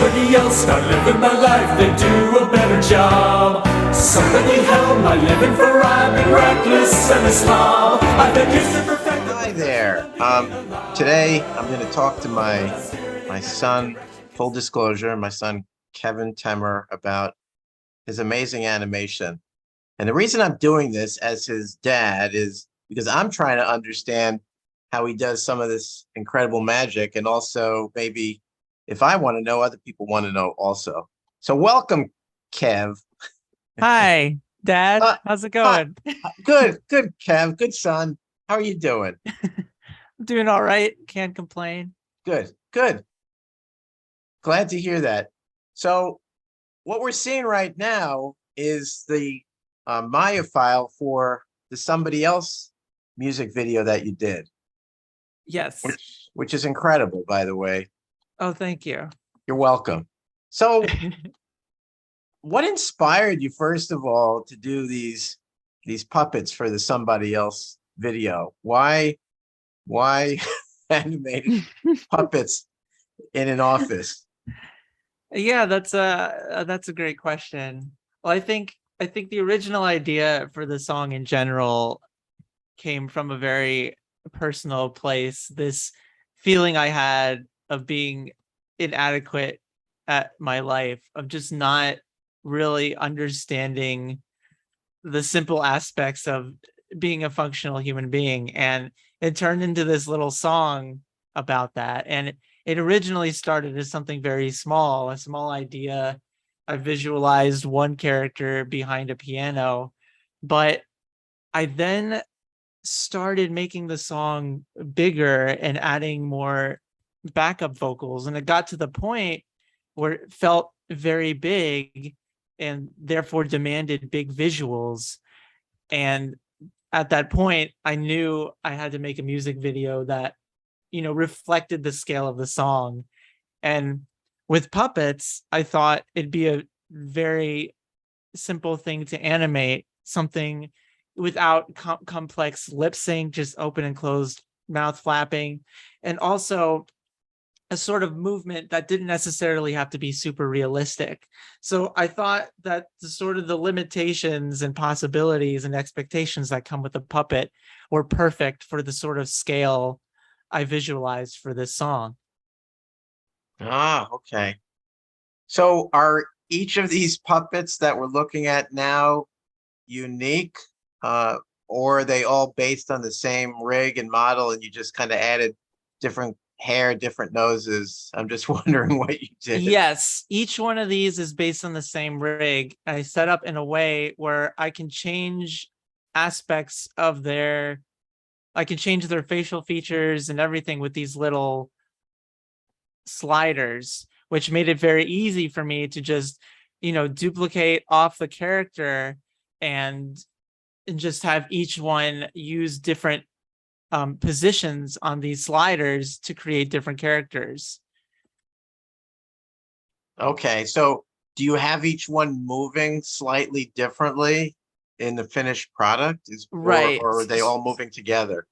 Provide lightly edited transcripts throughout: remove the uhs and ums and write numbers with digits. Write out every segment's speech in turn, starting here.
somebody else start living my life, then do a better job. Somebody help my living, for I've been reckless and a slob. I've been used to perfect. Hi there. Today I'm going to talk to my son. Full disclosure, my son Kevin Temmer, about his amazing animation. And the reason I'm doing this as his dad is because I'm trying to understand how he does some of this incredible magic, and also maybe if I want to know, other people want to know also. So welcome, Kev. Hi, Dad. Uh, How's it Hi. going? Good, Kev. Good son. How are you doing? I'm doing all right. Can't complain. Good. Glad to hear that. So what we're seeing right now is the Maya file for the Somebody Else music video that you did, Yes. which is incredible, by the way. Oh, thank you. You're welcome. So what inspired you, first of all, to do these puppets for the Somebody Else video? Why animated puppets in an office? Yeah, that's a great question. Well, I think the original idea for the song in general came from a very personal place. This feeling I had of being inadequate at my life, of just not really understanding the simple aspects of being a functional human being. And it turned into this little song about that. And it originally started as something very small, a small idea. I visualized one character behind a piano, but I then started making the song bigger and adding more backup vocals. And it got to the point where it felt very big and therefore demanded big visuals. And at that point, I knew I had to make a music video that, reflected the scale of the song. And with puppets, I thought it'd be a very simple thing to animate, something without complex lip sync, just open and closed mouth flapping, and also a sort of movement that didn't necessarily have to be super realistic. So I thought that the limitations and possibilities and expectations that come with a puppet were perfect for the sort of scale I visualized for this song. Ah, okay. So are each of these puppets that we're looking at now unique, or are they all based on the same rig and model, and you just kind of added different hair, different noses? I'm just wondering what you did. Yes, each one of these is based on the same rig. I set up in a way where I can change aspects of I can change their facial features and everything with these little sliders, which made it very easy for me to just, duplicate off the character and just have each one use different positions on these sliders to create different characters. Okay, so do you have each one moving slightly differently in the finished product? Right. Or are they all moving together?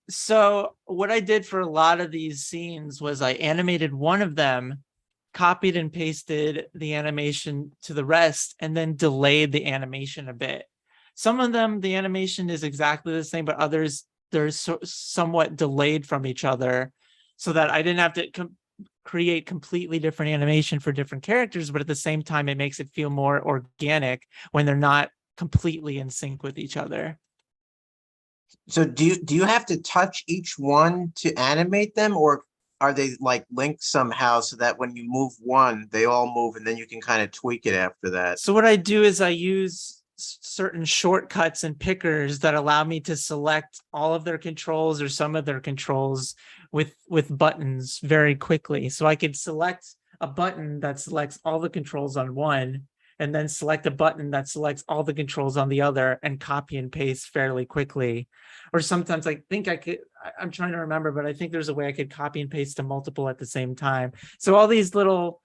So what I did for a lot of these scenes was I animated one of them, copied and pasted the animation to the rest, and then delayed the animation a bit. Some of them, the animation is exactly the same, but others, they're somewhat delayed from each other, so that I didn't have to create completely different animation for different characters, but at the same time, it makes it feel more organic when they're not completely in sync with each other. So do you have to touch each one to animate them, or are they like linked somehow so that when you move one, they all move and then you can kind of tweak it after that? So what I do is I use certain shortcuts and pickers that allow me to select all of their controls or some of their controls with buttons very quickly. So I could select a button that selects all the controls on one, and then select a button that selects all the controls on the other, and copy and paste fairly quickly. Or sometimes I'm trying to remember, but I think there's a way I could copy and paste to multiple at the same time. So all these little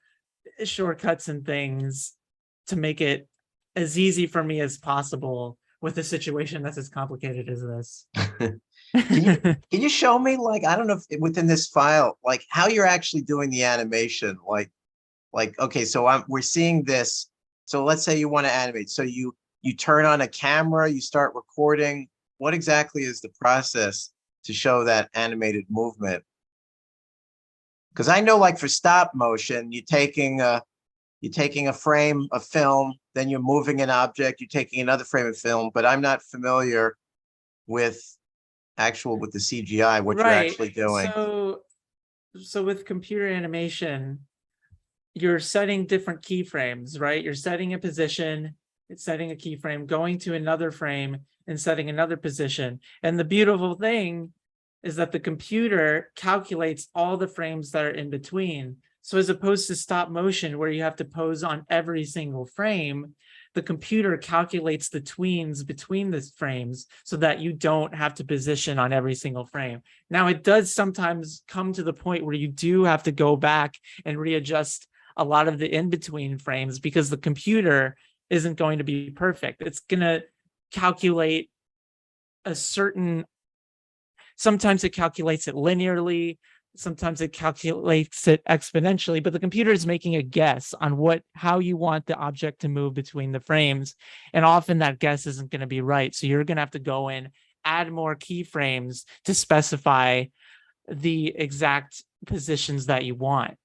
shortcuts and things to make it as easy for me as possible with a situation that's as complicated as this. Can you show me, like, I don't know if within this file, like how you're actually doing the animation? Like, Like, okay, so we're seeing this. So let's say you want to animate. So you turn on a camera, you start recording. What exactly is the process to show that animated movement? Because I know, like for stop motion, you're taking a frame of film, then you're moving an object, you're taking another frame of film, but I'm not familiar with with the CGI, what you're Right. actually doing. So with computer animation, you're setting different keyframes, right? You're setting a position, it's setting a keyframe, going to another frame and setting another position. And the beautiful thing is that the computer calculates all the frames that are in between. So as opposed to stop motion where you have to pose on every single frame, the computer calculates the tweens between the frames so that you don't have to position on every single frame. Now, it does sometimes come to the point where you do have to go back and readjust a lot of the in-between frames because the computer isn't going to be perfect. It's going to calculate a certain, sometimes it calculates it linearly, sometimes it calculates it exponentially, but the computer is making a guess on how you want the object to move between the frames. And often that guess isn't going to be right. So you're going to have to go in, add more keyframes to specify the exact positions that you want.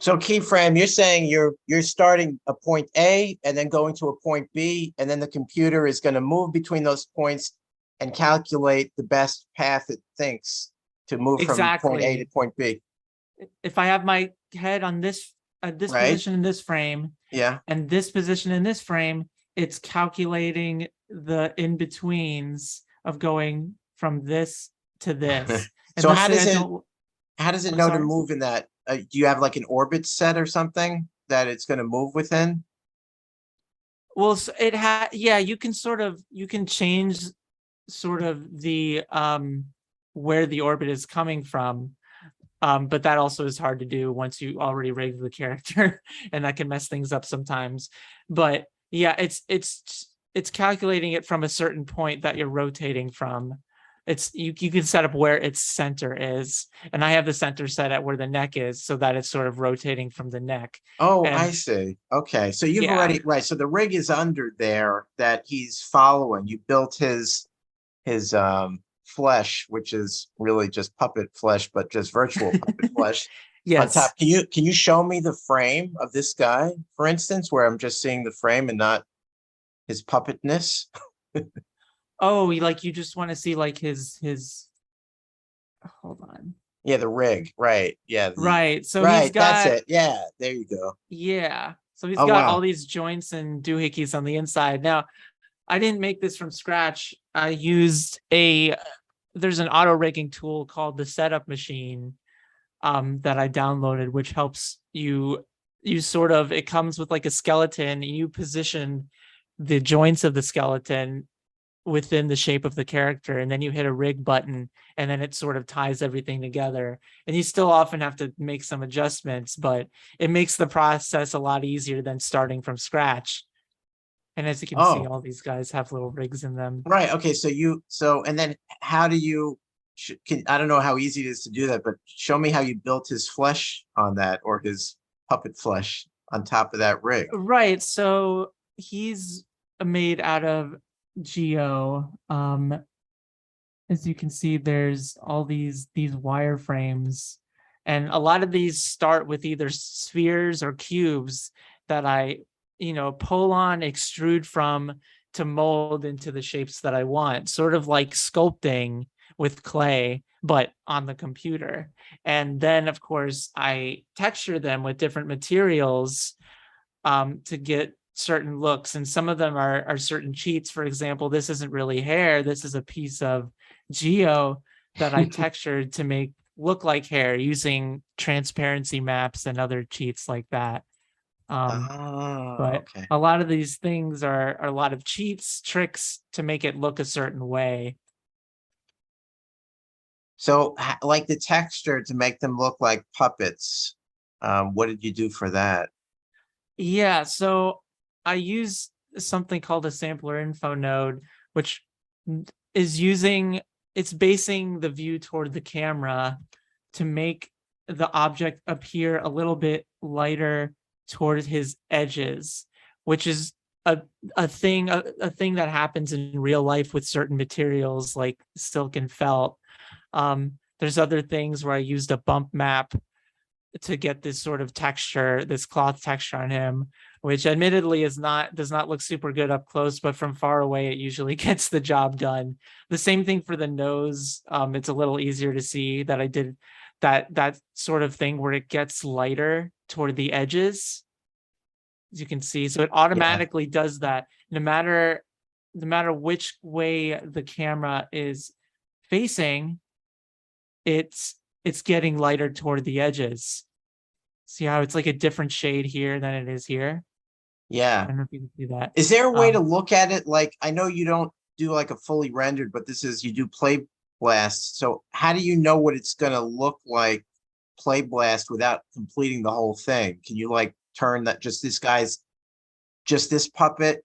So keyframe, you're saying you're starting a point A and then going to a point B, and then the computer is going to move between those points and calculate the best path it thinks to move from point A to Exactly. point B. If I have my head on this Right? position in this frame Yeah. and this position in this frame, it's calculating the in-betweens of going from this to this. And So let's say I don't, how does it I'm know to sorry. move in that? Do you have like an orbit set or something that it's going to move within? Well, yeah, you can change sort of the where the orbit is coming from. But that also is hard to do once you already rigged the character, and that can mess things up sometimes. But yeah, it's calculating it from a certain point that you're rotating from. It's you can set up where its center is, and I have the center set at where the neck is, so that it's sort of rotating from the neck. Oh, I And see. Okay. So you've yeah, already, right. So the rig is under there that he's following. You built his flesh, which is really just puppet flesh, but just virtual puppet flesh on yes. top. Can you show me the frame of this guy, for instance, where I'm just seeing the frame and not his puppetness? Oh, you just want to see like his. Hold on. Yeah, the rig, right. Yeah, the Right. So he's right, that's got it. Yeah, there you go. yeah. So he's Oh got all wow. these joints and doohickeys on the inside. Now, I didn't make this from scratch. I used there's an auto rigging tool called the setup machine that I downloaded, which helps you sort of, it comes with like a skeleton, and you position the joints of the skeleton within the shape of the character, and then you hit a rig button, and then it sort of ties everything together. And you still often have to make some adjustments, but it makes the process a lot easier than starting from scratch. And as you can see, Oh, all these guys have little rigs in them. right. Okay, so and then how do you I don't know how easy it is to do that, but show me how you built his flesh on that, or his puppet flesh on top of that rig. Right. So he's made out of Geo. As you can see, there's all these wireframes, and a lot of these start with either spheres or cubes that I, pull on, extrude from to mold into the shapes that I want, sort of like sculpting with clay, but on the computer. And then, of course, I texture them with different materials to get certain looks. And some of them are certain cheats. For example, this isn't really hair. This is a piece of Geo that I textured to make look like hair using transparency maps and other cheats like that. Oh, But okay. a lot of these things are a lot of cheats, tricks to make it look a certain way. So like the texture to make them look like puppets. What did you do for that? Yeah, so I use something called a sampler info node, which is it's basing the view toward the camera to make the object appear a little bit lighter toward his edges, which is a thing that happens in real life with certain materials like silk and felt. There's other things where I used a bump map to get this sort of texture, this cloth texture on him, which admittedly does not look super good up close, but from far away it usually gets the job done. The same thing for the nose. It's a little easier to see that I did that sort of thing where it gets lighter toward the edges, as you can see. So it automatically does that no matter which way the camera is facing, it's getting lighter toward the edges. See how it's like a different shade here than it is here? I Yeah. don't know if you can see that. Is there a way to look at it? Like, I know you don't do like a fully rendered, but you do play blast. So how do you know what it's going to look like play blast without completing the whole thing? Can you like turn that just this puppet,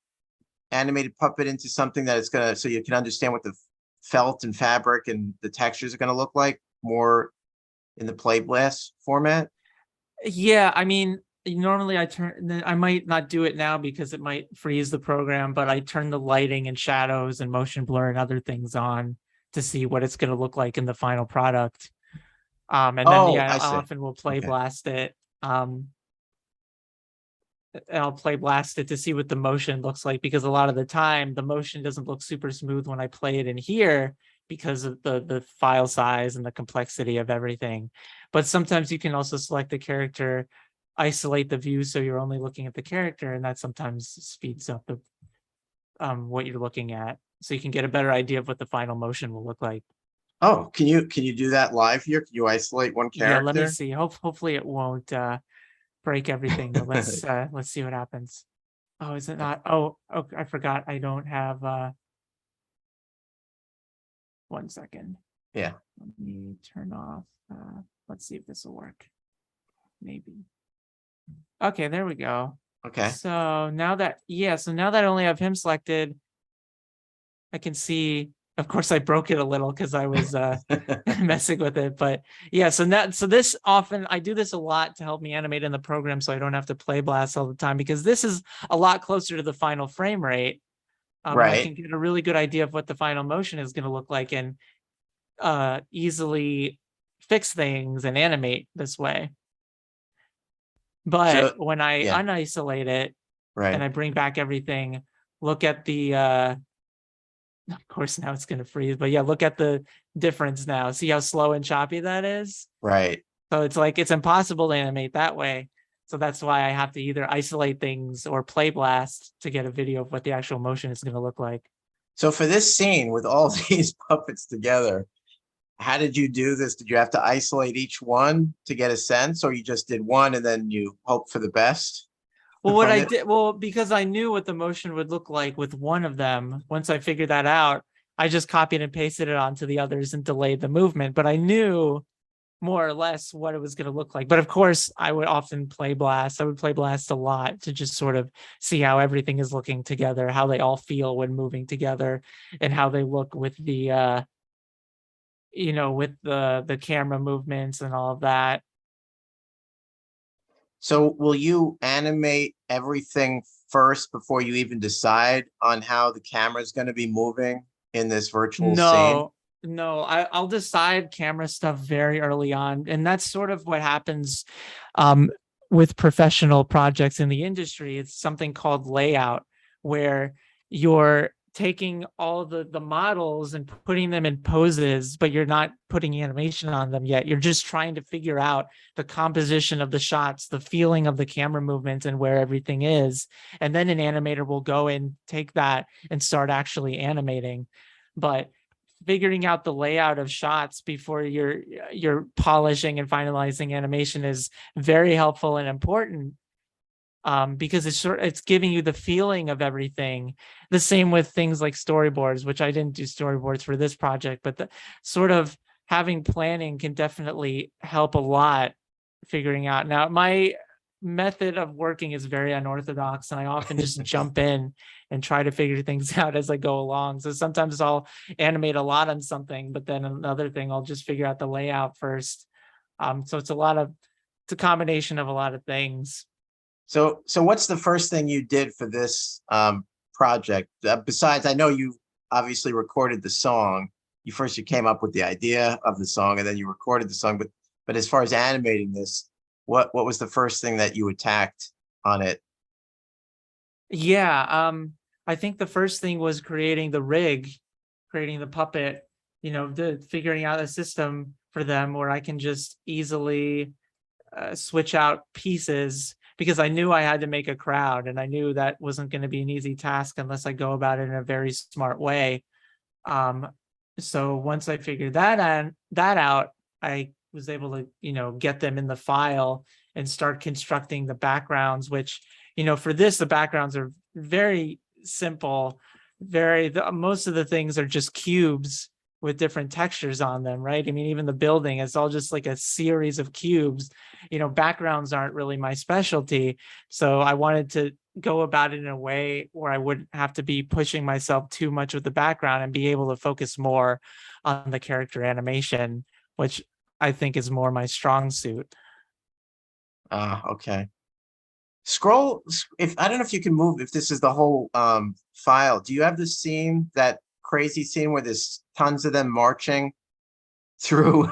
animated puppet, into something that it's going to, so you can understand what the felt and fabric and the textures are going to look like more in the play blast format? Yeah, I mean, normally I might not do it now because it might freeze the program, but I turn the lighting and shadows and motion blur and other things on to see what it's going to look like in the final product. And then I I see. often will play Okay. blast it. And I'll play blast it to see what the motion looks like, because a lot of the time the motion doesn't look super smooth when I play it in here because of the file size and the complexity of everything. But sometimes you can also select the character, isolate the view so you're only looking at the character, and that sometimes speeds up the what you're looking at, so you can get a better idea of what the final motion will look like. Oh, can you do that live here? Can you isolate one Yeah, let me character? see. Hopefully it won't break everything, but let's see what happens. Oh, is it not? Oh, I forgot. I don't have 1 second. Yeah. Let me turn off. Let's see if this will work. Maybe. Okay, there we go. Okay. So now that I only have him selected, I can see. Of course, I broke it a little because I was messing with it. But yeah, so this often I do this a lot to help me animate in the program, so I don't have to play blast all the time, because this is a lot closer to the final frame rate. And I can Right. get a really good idea of what the final motion is going to look like, and easily fix things and animate this way. But So, when I yeah. unisolate it and Right. I bring back everything, look at the of course now it's going to freeze, but yeah, look at the difference now. See how slow and choppy that is? Right. So it's like it's impossible to animate that way. So that's why I have to either isolate things or play blast to get a video of what the actual motion is going to look like. So for this scene with all these puppets together, how did you do this? Did you have to isolate each one to get a sense, or you just did one and then you hope for the best? Well, what from I it? did, because I knew what the motion would look like with one of them. Once I figured that out, I just copied and pasted it onto the others and delayed the movement. But I knew more or less what it was going to look like. But of course, I would often play blast. I would play blast a lot to just sort of see how everything is looking together, how they all feel when moving together, and how they look with the with the camera movements and all of that. So will you animate everything first before you even decide on how the camera is going to be moving in this virtual scene? No, I'll decide camera stuff very early on, and that's sort of what happens with professional projects in the industry. It's something called layout, where you're taking all the models and putting them in poses, but you're not putting animation on them yet. You're just trying to figure out the composition of the shots, the feeling of the camera movement, and where everything is. And then an animator will go and take that and start actually animating. But figuring out the layout of shots before you're polishing and finalizing animation is very helpful and important, because it's giving you the feeling of everything. The same with things like storyboards, which I didn't do storyboards for this project, but the sort of having planning can definitely help a lot figuring out. Now, my method of working is very unorthodox, and I often just jump in and try to figure things out as I go along. So sometimes I'll animate a lot on something, but then another thing I'll just figure out the layout first. So it's a combination of a lot of things. So what's the first thing you did for this project? Besides, I know you obviously recorded the song. You came up with the idea of the song, and then you recorded the song. But as far as animating this, what was the first thing that you attacked on it? Yeah, I think the first thing was creating the rig, creating the puppet, figuring out a system for them where I can just easily switch out pieces, because I knew I had to make a crowd, and I knew that wasn't going to be an easy task unless I go about it in a very smart way. Um, so once I figured that out, I was able to, get them in the file and start constructing the backgrounds, which, for this, the backgrounds are very simple. Most of the things are just cubes with different textures on them, right? I mean, even the building, it's all just like a series of cubes. Backgrounds aren't really my specialty. So I wanted to go about it in a way where I wouldn't have to be pushing myself too much with the background and be able to focus more on the character animation, which I think is more my strong suit. Okay. If I don't know if you can move, if this is the whole file. Do you have the scene, that crazy scene where there's tons of them marching through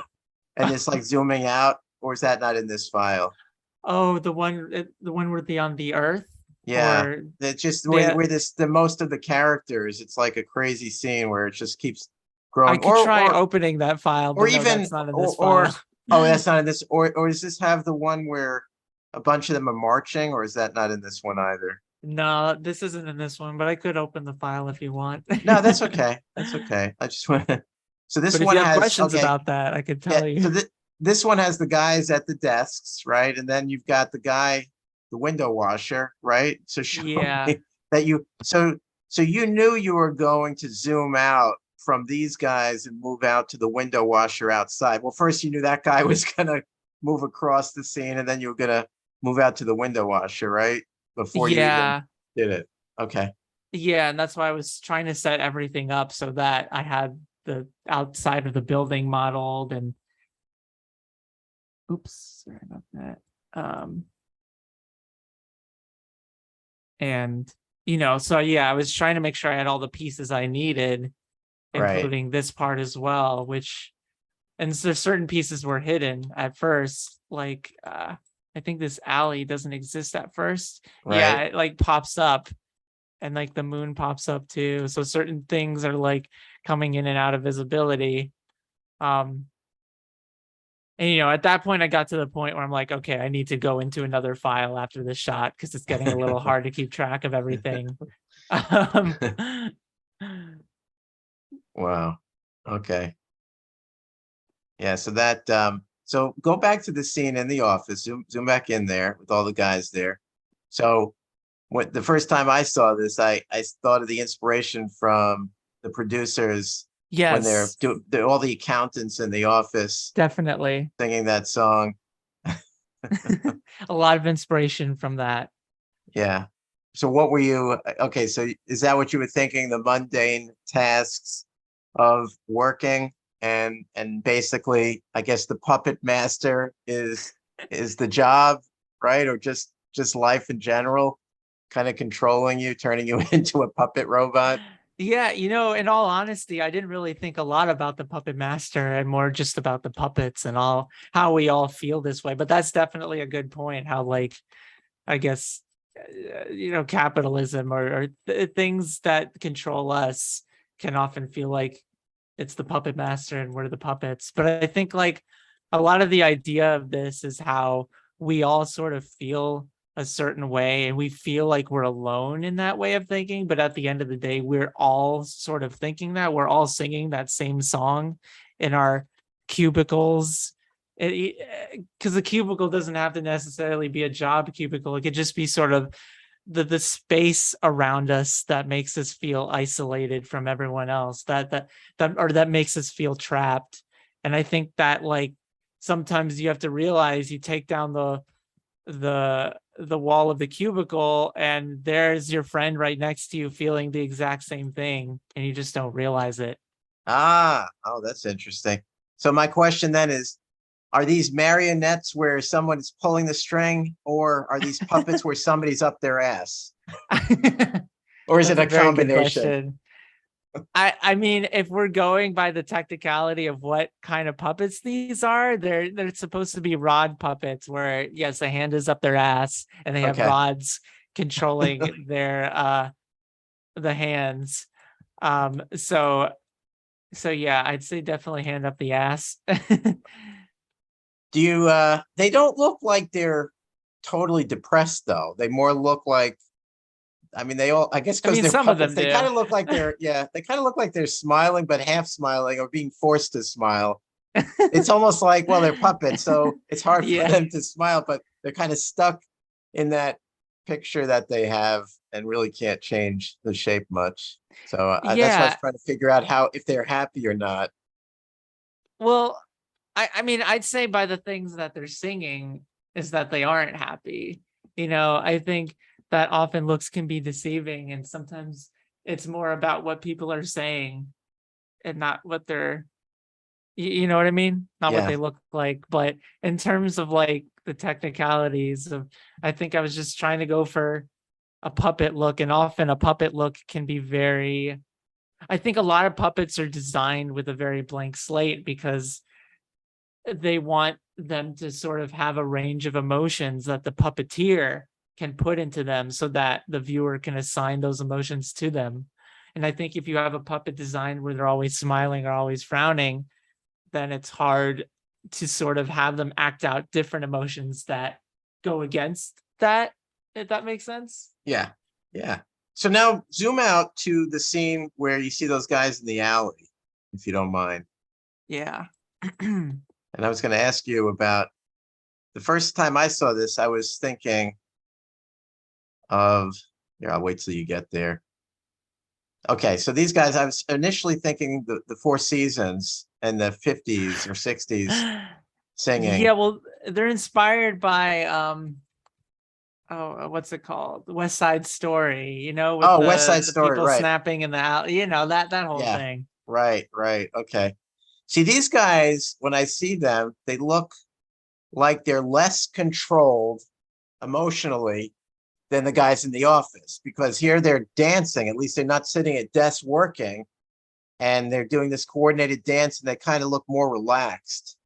and it's like zooming out, or is that not in this file? Oh, the one where on the Earth? Yeah, Or it's just the where the most of the characters, it's like a crazy scene where it just keeps I growing, could try opening that file, or but no, even that's not in this or file. oh, that's not in this, or does this have the one where a bunch of them are marching, or is that not in this one either? No, this isn't in this one, but I could open the file if you want. No, that's okay. That's okay. I just want to. So this But if you one have has, questions okay, about that, I could yeah. tell So you. this one has the guys at the desks, right? And then you've got the guy, the window washer, right? So show Yeah. me that so you knew you were going to zoom out from these guys and move out to the window washer outside. Well, first you knew that guy was gonna move across the scene, and then you were gonna move out to the window washer, right? Before you even Yeah. did it. Okay. Yeah, and that's why I was trying to set everything up so that I had the outside of the building modeled, and oops, sorry about that. And so yeah, I was trying to make sure I had all the pieces I needed, Right. including this part as well, and so certain pieces were hidden at first, like I think this alley doesn't exist at first. Yeah, Right. it like pops up, and like the moon pops up too. So certain things are like coming in and out of visibility. Um, and at that point, I got to the point where I'm like, okay, I need to go into another file after this shot because it's getting a little hard to keep track of everything. Um, Wow. Okay. Yeah, so that so go back to the scene in the office, zoom back in there with all the guys there. So what the first time I saw this, I thought of the inspiration from the producers when yes, they're all the accountants in the office definitely. singing that song. A lot of inspiration from that. Yeah. So what were you, okay, so is that what you were thinking, the mundane tasks of working, and basically, I guess the puppet master is the job, right? Or just life in general, kind of controlling you, turning you into a puppet robot? Yeah, in all honesty, I didn't really think a lot about the puppet master and more just about the puppets and all how we all feel this way. But that's definitely a good point. How, like, I guess, capitalism or things that control us can often feel like it's the puppet master and we're the puppets. But I think like a lot of the idea of this is how we all sort of feel a certain way, and we feel like we're alone in that way of thinking, but at the end of the day we're all sort of thinking that we're all singing that same song in our cubicles. Because the cubicle doesn't have to necessarily be a job cubicle. It could just be sort of the space around us that makes us feel isolated from everyone else, that makes us feel trapped. And I think that, like, sometimes you have to realize you take down the wall of the cubicle and there's your friend right next to you feeling the exact same thing, and you just don't realize it. Oh, that's interesting. So my question then is, are these marionettes where someone is pulling the string, or are these puppets where somebody's up their ass? Or is it That's a a very good combination? question. I mean, if we're going by the technicality of what kind of puppets these are, they're supposed to be rod puppets where yes, the hand is up their ass and they have Okay. rods controlling their the hands. So yeah, I'd say definitely hand up the ass. Do you they don't look like they're totally depressed though. They more look like, I mean, they all, I guess I because mean, they're some of puppets, them they do. kind of look like they're, yeah, they kind of look like they're smiling, but half smiling or being forced to smile. It's almost like, well, they're puppets, so it's hard for Yeah. them to smile, but they're kind of stuck in that picture that they have and really can't change the shape much. So that's why I was Yeah. trying to figure out how, if they're happy or not. Well, I mean, I'd say by the things that they're singing is that they aren't happy. I think that often looks can be deceiving, and sometimes it's more about what people are saying and not what they're, you know what I mean? Not what Yeah, they look like. But in terms of like the technicalities of, I think I was just trying to go for a puppet look, and often a puppet look can be very, I think a lot of puppets are designed with a very blank slate because they want them to sort of have a range of emotions that the puppeteer can put into them so that the viewer can assign those emotions to them. And I think if you have a puppet designed where they're always smiling or always frowning, then it's hard to sort of have them act out different emotions that go against that, if that makes sense. yeah, yeah. So now zoom out to the scene where you see those guys in the alley, if you don't mind. Yeah. And I was going to ask you about the first time I saw this, I was thinking of, here, I'll wait till you get there. Okay, so these guys, I was initially thinking the Four Seasons and the 50s or 60s singing. Yeah, well, they're inspired by what's it called? The West Side Story, with Oh, West Side the Story, people right. snapping in the alley, that whole Yeah, thing. right, right. Okay. See, these guys, when I see them, they look like they're less controlled emotionally than the guys in the office, because here they're dancing. At least they're not sitting at desks working, and they're doing this coordinated dance, and they kind of look more relaxed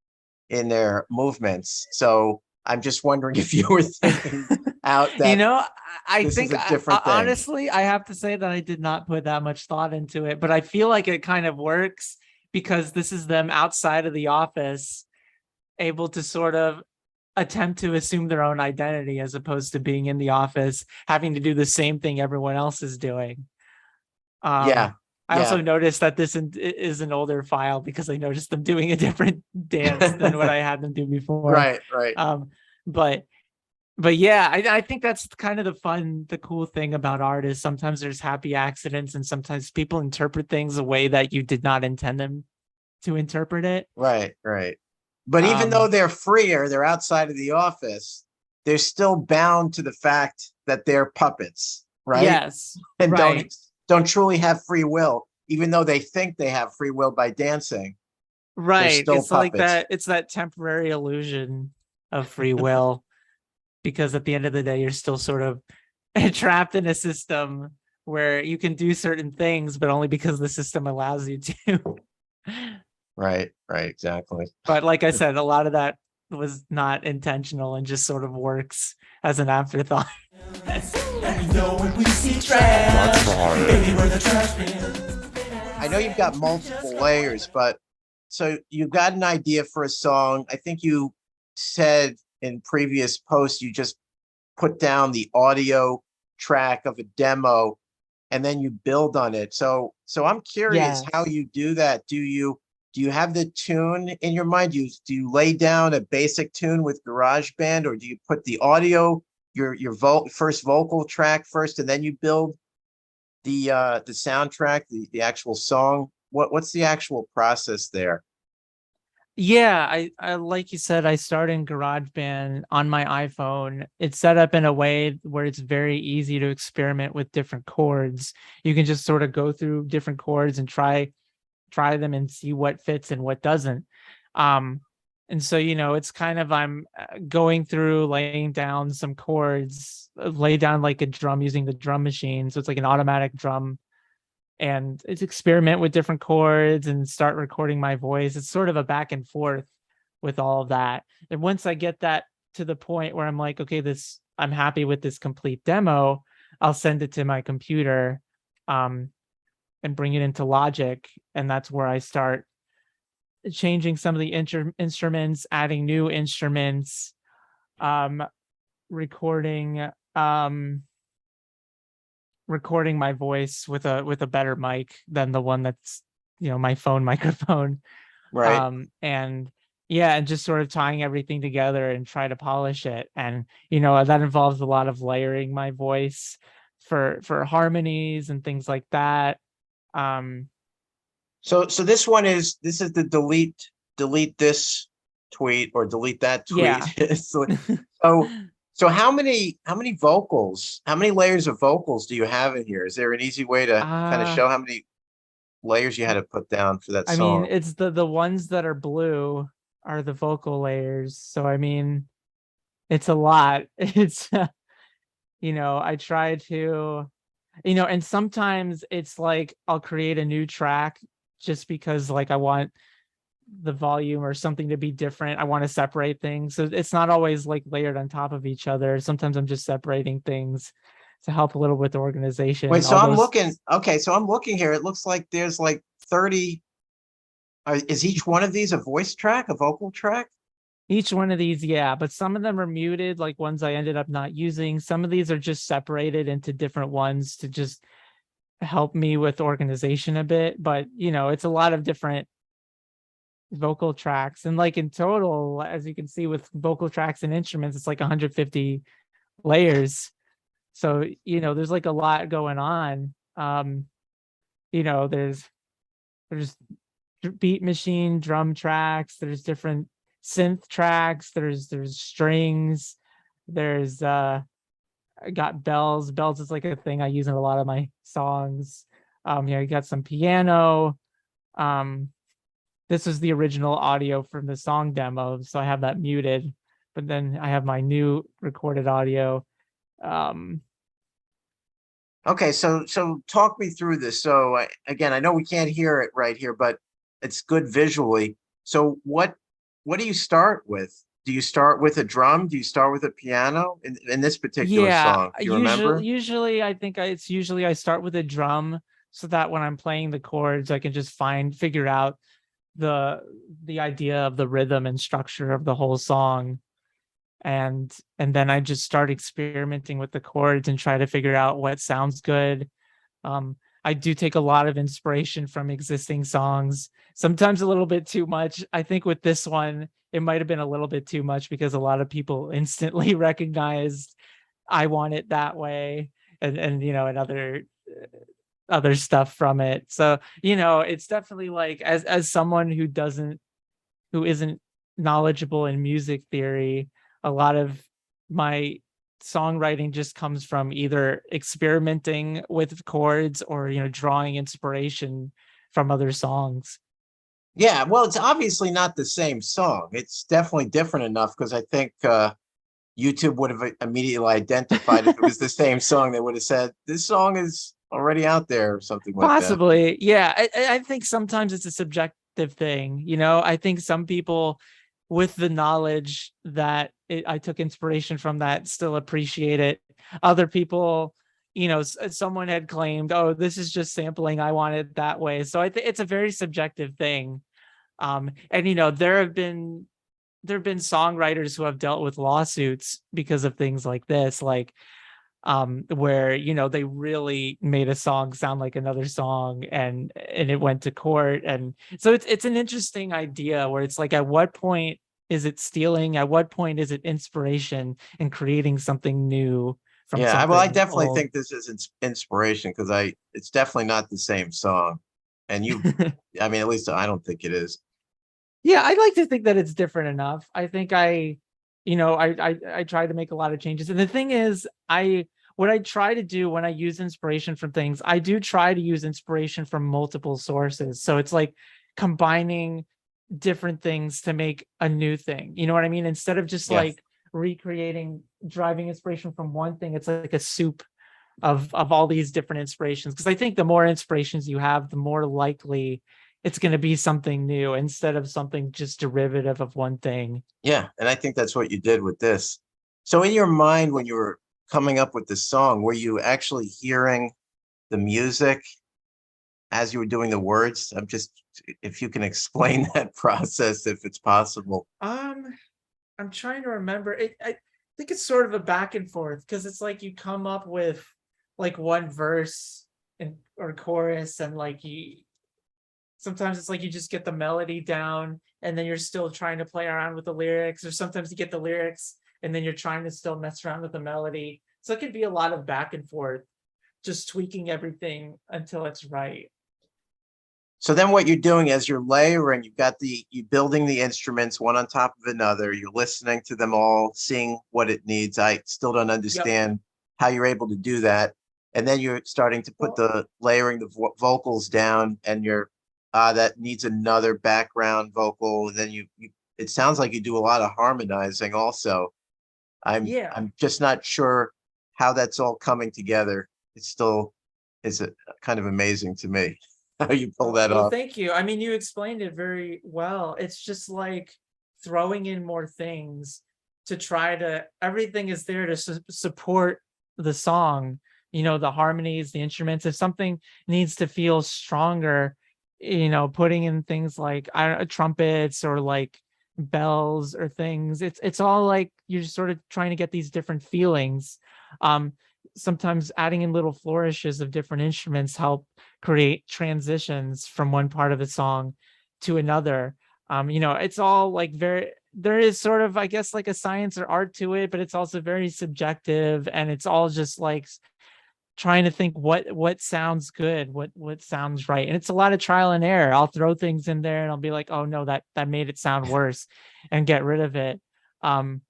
in their movements. So I'm just wondering if you were thinking out You that know, I this is think a different thing. honestly, I have to say that I did not put that much thought into it, but I feel like it kind of works because this is them outside of the office, able to sort of attempt to assume their own identity as opposed to being in the office, having to do the same thing everyone else is doing. Yeah, I yeah, also noticed that this is an older file because I noticed them doing a different dance than what I had them do before. right, right. Um, but but yeah, I think that's kind of the cool thing about art is sometimes there's happy accidents and sometimes people interpret things a way that you did not intend them to interpret it. Right, right. But even though Um, they're freer, they're outside of the office, they're still bound to the fact that they're puppets, right? yes, And right, don't truly have free will, even though they think they have free will by dancing. They're right. still It's like puppets. that. It's that temporary illusion of free will because at the end of the day, you're still sort of trapped in a system where you can do certain things, but only because the system allows you to. Right, right, exactly. But like I said, a lot of that was not intentional and just sort of works as an afterthought. And we know when we see trash, baby, we're the trash bin. I know you've got multiple layers, but so you've got an idea for a song. I think you said in previous posts you just put down the audio track of a demo and then you build on it. So I'm curious Yes. how you do that. Do you have the tune in your mind? Do you lay down a basic tune with GarageBand, or do you put the audio, your first vocal track first, and then you build the soundtrack, the actual song? What's the actual process there? Yeah, I like you said, I started in GarageBand on my iPhone. It's set up in a way where it's very easy to experiment with different chords. You can just sort of go through different chords and try them and see what fits and what doesn't. Um, And so, it's kind of, I'm going through laying down some chords, lay down like a drum using the drum machine. So it's like an automatic drum, and it's experiment with different chords and start recording my voice. It's sort of a back and forth with all of that. And once I get that to the point where I'm like, okay, I'm happy with this complete demo, I'll send it to my computer, um, and bring it into Logic. And that's where I start changing some of the instruments, adding new instruments, um, recording, recording my voice with a better mic than the one that's, my phone microphone. Right. And yeah, and just sort of tying everything together and try to polish it. And, that involves a lot of layering my voice for harmonies and things like that. So this is the delete this tweet or delete that tweet. Yeah. So how many vocals, how many layers of vocals do you have in here? Is there an easy way to kind of uh show how many layers you had to put down for that I mean, song? it's the ones that are blue are the vocal layers. So I mean, it's a lot. It's I try to, and sometimes it's like I'll create a new track just because like I want the volume or something to be different. I want to separate things. So it's not always like layered on top of each other. Sometimes I'm just separating things to help a little with the organization. Wait, so I'm Although looking, okay, so I'm looking here. It looks like there's like 30. Is each one of these a voice track, a vocal track? each one of these, yeah, but some of them are muted, like ones I ended up not using. Some of these are just separated into different ones to just help me with organization a bit. But, it's a lot of different vocal tracks. And like in total, as you can see with vocal tracks and instruments, it's like 150 layers. So, there's like a lot going on. There's beat machine, drum tracks, there's different synth tracks, there's strings, there's I got bells. Bells is like a thing I use in a lot of my songs. You got some piano. Um, this is the original audio from the song demo, so I have that muted, but then I have my new recorded audio. Um, Okay, so talk me through this. So again, I know we can't hear it right here, but it's good visually. So what do you start with? Do you start with a drum? Do you start with a piano in this particular yeah, song? Do you usually remember? usually I think it's usually I start with a drum so that when I'm playing the chords, I can just figure out the idea of the rhythm and structure of the whole song. And then I just start experimenting with the chords and try to figure out what sounds good. I do take a lot of inspiration from existing songs, sometimes a little bit too much. I think with this one, it might have been a little bit too much because a lot of people instantly recognized I want it that way, and other stuff from it. So, it's definitely like as someone who isn't knowledgeable in music theory, a lot of my songwriting just comes from either experimenting with chords or drawing inspiration from other songs. Yeah, well, it's obviously not the same song. It's definitely different enough because I think YouTube would have immediately identified if it was the same song. They would have said this song is already out there or something like that. Possibly, yeah. I think sometimes it's a subjective thing. I think some people with the knowledge that I took inspiration from that still appreciate it. Other people, someone had claimed, "Oh, this is just sampling. I want it that way." So I think it's a very subjective thing. And there have been songwriters who have dealt with lawsuits because of things like this, like where they really made a song sound like another song, and it went to court. And so it's an interesting idea where it's like, at what point is it stealing, at what point is it inspiration and creating something new from Yeah, well, I something definitely old? think this is inspiration because it's definitely not the same song. And I mean, at least I don't think it is. Yeah, I like to think that it's different enough. I think I try to make a lot of changes. And the thing is, what I try to do when I use inspiration from things, I do try to use inspiration from multiple sources. So it's like combining different things to make a new thing. You know what I mean? Instead of just Yeah. like recreating, driving inspiration from one thing, it's like a soup of all these different inspirations. Because I think the more inspirations you have, the more likely it's going to be something new instead of something just derivative of one thing. Yeah, and I think that's what you did with this. So in your mind, when you were coming up with this song, were you actually hearing the music as you were doing the words? I'm just, if you can explain that process, if it's possible. I'm trying to remember it. I think it's sort of a back and forth because it's like you come up with like one verse and or chorus, and like you sometimes it's like you just get the melody down and then you're still trying to play around with the lyrics, or sometimes you get the lyrics and then you're trying to still mess around with the melody. So it could be a lot of back and forth, just tweaking everything until it's right. So then what you're doing as you're layering, you building the instruments one on top of another, you're listening to them all, seeing what it needs. I still don't Yep. understand how you're able to do that. And then you're starting to put the layering the vocals down, and you're that needs another background vocal. And then it sounds like you do a lot of harmonizing also. Yeah. I'm just not sure how that's all coming together. It still is kind of amazing to me how you pull that Well, off. thank you. I mean, you explained it very well. It's just like throwing in more things to try to, everything is there to support the song, you know, the harmonies, the instruments. If something needs to feel stronger, you know, putting in things like I don't know, trumpets or like bells or things, it's all like you're just sort of trying to get these different feelings. Um, Sometimes adding in little flourishes of different instruments help create transitions from one part of the song to another. You know, it's all like there is sort of, I guess, like a science or art to it, but it's also very subjective, and it's all just like trying to think what sounds good, what sounds right. And it's a lot of trial and error. I'll throw things in there and I'll be like, oh no, that made it sound worse, and get rid of it. Um,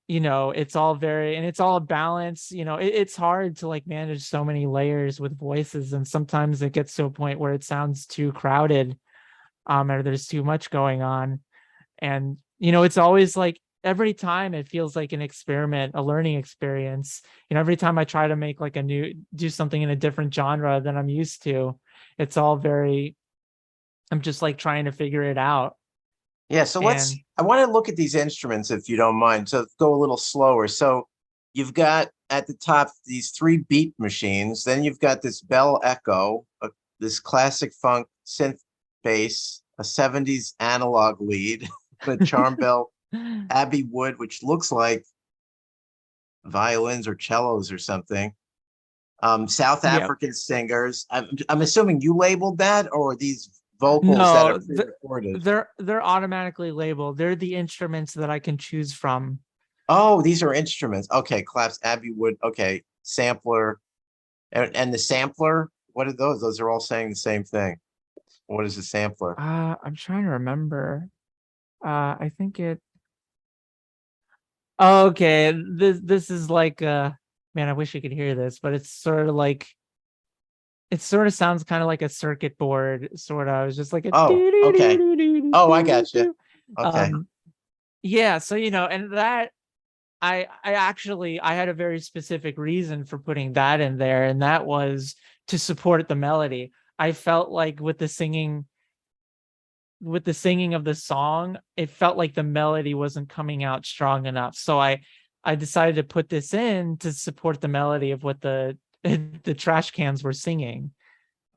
you know, it's all very, and it's all a balance. You know, it's hard to like manage so many layers with voices, and sometimes it gets to a point where it sounds too crowded, or there's too much going on. And you know, it's always like every time it feels like an experiment, a learning experience. You know, every time I try to make like do something in a different genre than I'm used to, it's all very, I'm just like trying to figure it out. Yeah, so And I want to look at these instruments if you don't mind. So go a little slower. So you've got at the top these three beat machines, then you've got this bell echo, this classic funk synth bass, a 70s analog lead, the charm bell, Abbey Wood, which looks like violins or cellos or something. South yeah, African singers. I'm assuming you labeled that, or these vocals that are no, pre-recorded. they're automatically labeled. They're the instruments that I can choose from. Oh, these are instruments. Okay, claps, Abbey Wood. Okay, sampler, and the sampler. What are those? Those are all saying the same thing. What is the sampler? I'm trying to remember. I think it. Okay, this is like man, I wish you could hear this, but it's sort of like, it sort of sounds kind of like a circuit board, sort of. It's just like a Oh, doo doo doo okay. doo doo doo Oh, I doo got you. doo. Okay. Um, yeah, so you know, and that I actually I had a very specific reason for putting that in there, and that was to support the melody. I felt like with the singing of the song, it felt like the melody wasn't coming out strong enough. So I decided to put this in to support the melody of what the the trash cans were singing.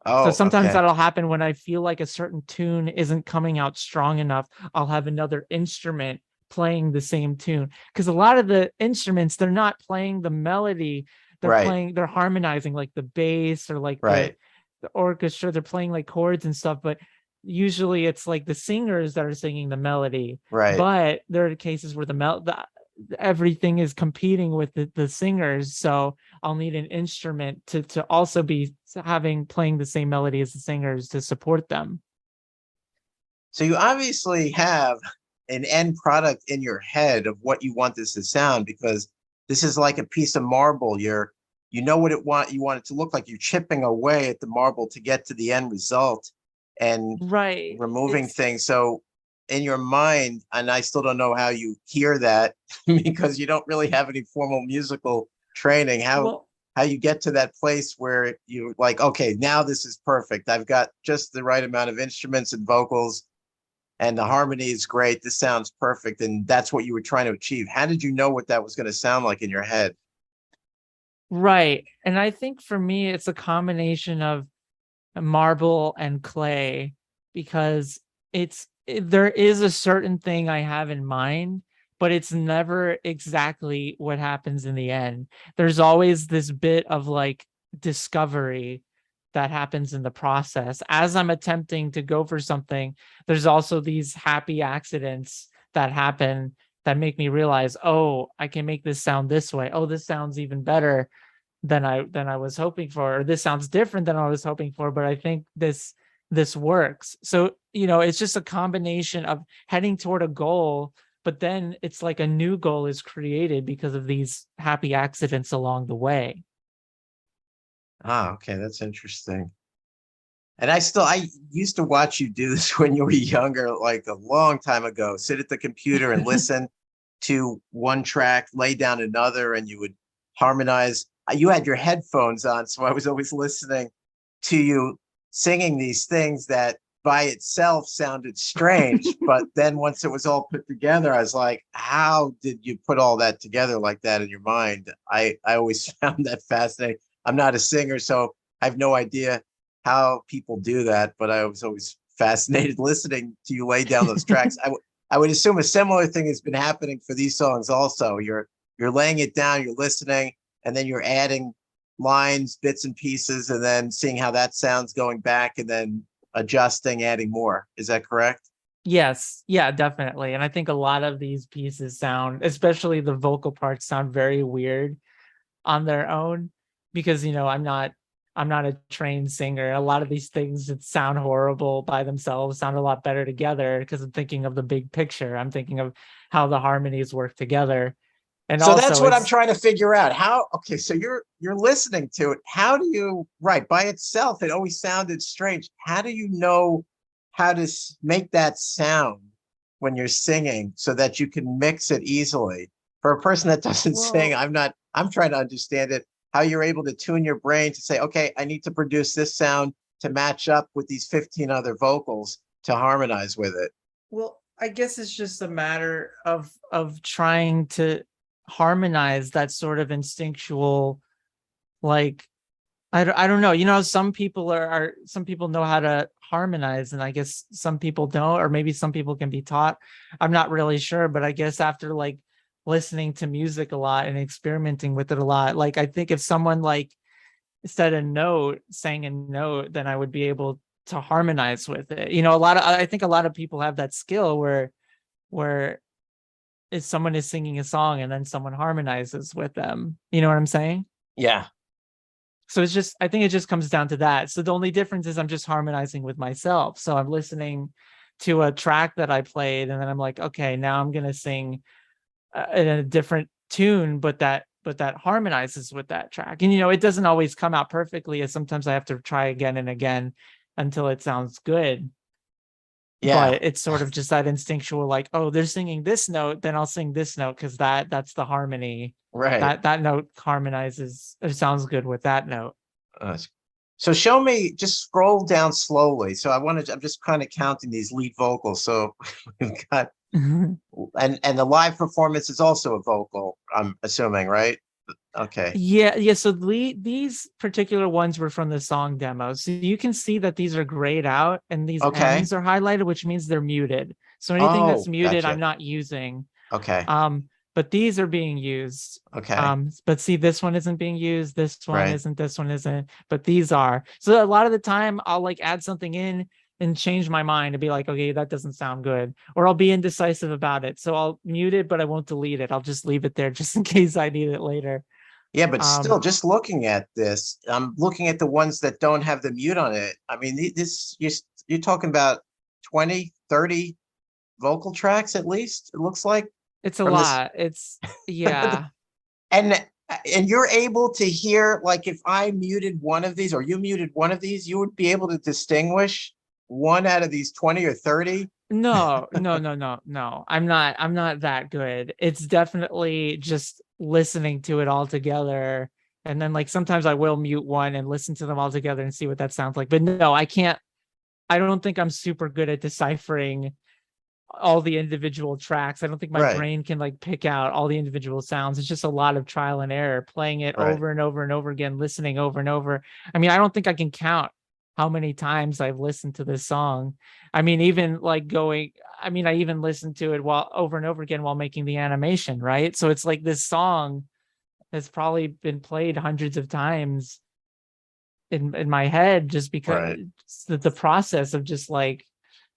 So Oh, sometimes okay. that'll happen when I feel like a certain tune isn't coming out strong enough. I'll have another instrument playing the same tune, because a lot of the instruments, they're not playing the melody, Right, they're harmonizing like the bass or like right, the orchestra, they're playing like chords and stuff, but usually it's like the singers that are singing the melody. right. But there are cases where everything is competing with the singers, so I'll need an instrument to also be having playing the same melody as the singers to support them. So you obviously have an end product in your head of what you want this to sound, because this is like a piece of marble. You know what you want it to look like. You're chipping away at the marble to get to the end result and Right. removing It's things. So in your mind, and I still don't know how you hear that because you don't really have any formal musical training, Well, how you get to that place where you're like, okay, now this is perfect. I've got just the right amount of instruments and vocals, and the harmony is great. This sounds perfect. And that's what you were trying to achieve. How did you know what that was going to sound like in your head? right. And I think for me, it's a combination of marble and clay because there is a certain thing I have in mind, but it's never exactly what happens in the end. There's always this bit of like discovery that happens in the process. As I'm attempting to go for something, there's also these happy accidents that happen that make me realize, oh, I can make this sound this way. Oh, this sounds even better than I was hoping for, or this sounds different than I was hoping for, but I think this works. So, it's just a combination of heading toward a goal, but then it's like a new goal is created because of these happy accidents along the way. Ah, okay, that's interesting. And I used to watch you do this when you were younger, like a long time ago. Sit at the computer and listen to one track, lay down another, and you would harmonize. You had your headphones on, so I was always listening to you singing these things that by itself sounded strange. But then once it was all put together, I was like, how did you put all that together like that in your mind? I always found that fascinating. I'm not a singer, so I have no idea how people do that, but I was always fascinated listening to you lay down those tracks. I would assume a similar thing has been happening for these songs also. You're laying it down, you're listening, and then you're adding lines, bits and pieces, and then seeing how that sounds going back and then adjusting, adding more. Is that correct? Yes, yeah, definitely. And I think a lot of these pieces sound, especially the vocal parts, sound very weird on their own because I'm not a trained singer. A lot of these things that sound horrible by themselves sound a lot better together because I'm thinking of the big picture. I'm thinking of how the harmonies work together. And So that's also what I'm it's trying to figure out. How, okay, so you're listening to it. How do you, right, by itself, it always sounded strange. How do you know how to make that sound when you're singing so that you can mix it easily? For a person that doesn't sing, well, I'm trying to understand it, how you're able to tune your brain to say, okay, I need to produce this sound to match up with these 15 other vocals to harmonize with it. well, I guess it's just a matter of trying to harmonize that sort of instinctual, like I don't know. Some people some people know how to harmonize, and I guess some people don't, or maybe some people can be taught. I'm not really sure, but I guess after like listening to music a lot and experimenting with it a lot, like I think if someone like sang a note, then I would be able to harmonize with it. I think a lot of people have that skill where if someone is singing a song and then someone harmonizes with them. You know what I'm saying? Yeah. So I think it just comes down to that. So the only difference is I'm just harmonizing with myself. So I'm listening to a track that I played, and then I'm like, okay, now I'm gonna sing in a different tune, but that harmonizes with that track. And it doesn't always come out perfectly. As sometimes I have to try again and again until it sounds good. Yeah. But it's sort of just that instinctual, like, oh, they're singing this note, then I'll sing this note because that's the harmony. Right. That note harmonizes or sounds good with that note. Uh, so show me, just scroll down slowly. So I'm just kind of counting these lead vocals. So we've got, and the live performance is also a vocal, I'm assuming, right? Okay. Yeah. So these particular ones were from the song demo. So you can see that these are grayed out and these Okay. M's are highlighted, which means they're muted. So anything that's Oh, muted, I'm gotcha. not using. Okay. But these are being used. Okay. But see, this one isn't being used, Right. this one isn't, but these are. So a lot of the time I'll like add something in and change my mind to be like, okay, that doesn't sound good. Or I'll be indecisive about it. So I'll mute it, but I won't delete it. I'll just leave it there just in case I need it later. Yeah, but Um, still, just looking at this, I'm looking at the ones that don't have the mute on it. I mean, you're talking about 20, 30 vocal tracks at least, it looks like, it's a from this. lot. It's yeah. And and you're able to hear, like, if I muted one of these or you muted one of these, you would be able to distinguish one out of these 20 or 30 No, no, no, no, no. I'm not that good. It's definitely just listening to it all together. And then like sometimes I will mute one and listen to them all together and see what that sounds like. But no, I don't think I'm super good at deciphering all the individual tracks. I don't think my Right, brain can like pick out all the individual sounds. It's just a lot of trial and error, playing it right. over and over and over again, listening over and over. I mean, I don't think I can count how many times I've listened to this song. I mean, even like I even listened to it while over and over again while making the animation, right? So it's like this song has probably been played hundreds of times in my head just because Right, the process of just like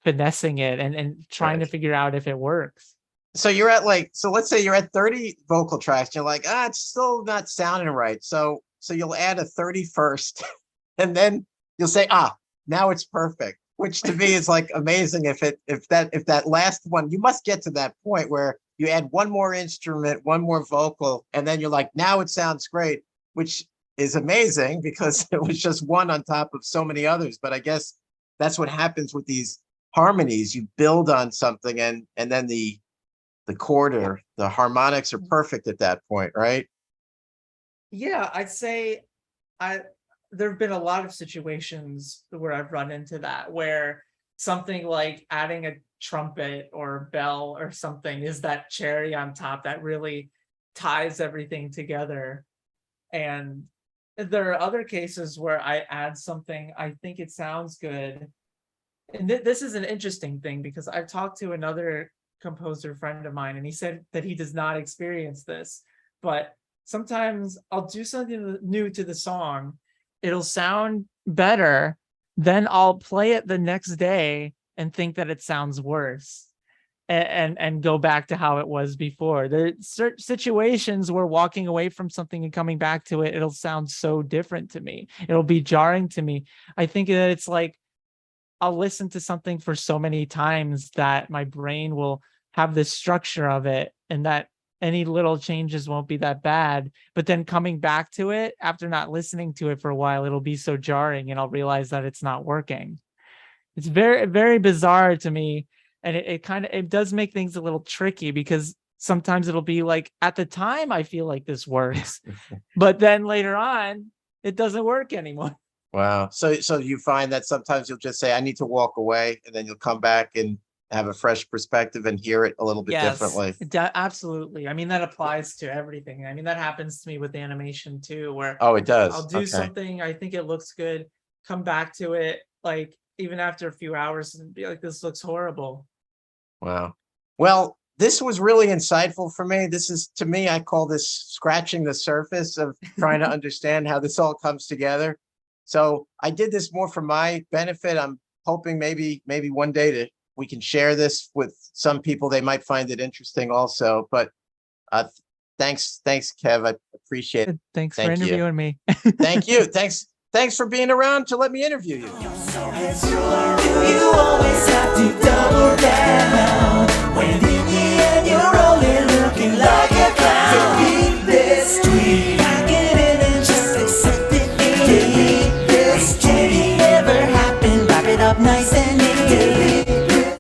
finessing it and trying to right. figure out if it works. So you're at like, so let's say you're at 30 vocal tracks. You're like, it's still not sounding right. So you'll add a 31st, and then you'll say, now it's perfect. Which to me is like amazing. If that last one, you must get to that point where you add one more instrument, one more vocal, and then you're like, now it sounds great, which is amazing because it was just one on top of so many others. But I guess that's what happens with these harmonies. You build on something, and then the chord or the harmonics are perfect at that point, right? Yeah, I'd say I there have been a lot of situations where I've run into that, where something like adding a trumpet or a bell or something is that cherry on top that really ties everything together. And there are other cases where I add something, I think it sounds good. And this is an interesting thing because I've talked to another composer friend of mine, and he said that he does not experience this, but sometimes I'll do something new to the song, it'll sound better, then I'll play it the next day and think that it sounds worse, and go back to how it was before. There are certain situations where walking away from something and coming back to it, it'll sound so different to me. It'll be jarring to me. I think that it's like I'll listen to something for so many times that my brain will have this structure of it, and that any little changes won't be that bad. But then coming back to it after not listening to it for a while, it'll be so jarring and I'll realize that it's not working. It's very, very bizarre to me. And it does make things a little tricky because sometimes it'll be like at the time I feel like this works, but then later on it doesn't work anymore. Wow. So you find that sometimes you'll just say, I need to walk away, and then you'll come back and have a fresh perspective and hear it a little bit Yes, differently. absolutely. I mean, that applies to everything. I mean, that happens to me with animation too, where Oh, it I'll does. do Okay. something, I think it looks good, come back to it, like even after a few hours and be like, this looks horrible. Wow. Well, this was really insightful for me. This is, to me, I call this scratching the surface of trying to understand how this all comes together. So I did this more for my benefit. I'm hoping maybe one day we can share this with some people. They might find it interesting also. But thanks, Kev. I appreciate it. Thanks for Thank you. interviewing me. Thank you. Thanks for being around to let me interview you. Do you always have to double down when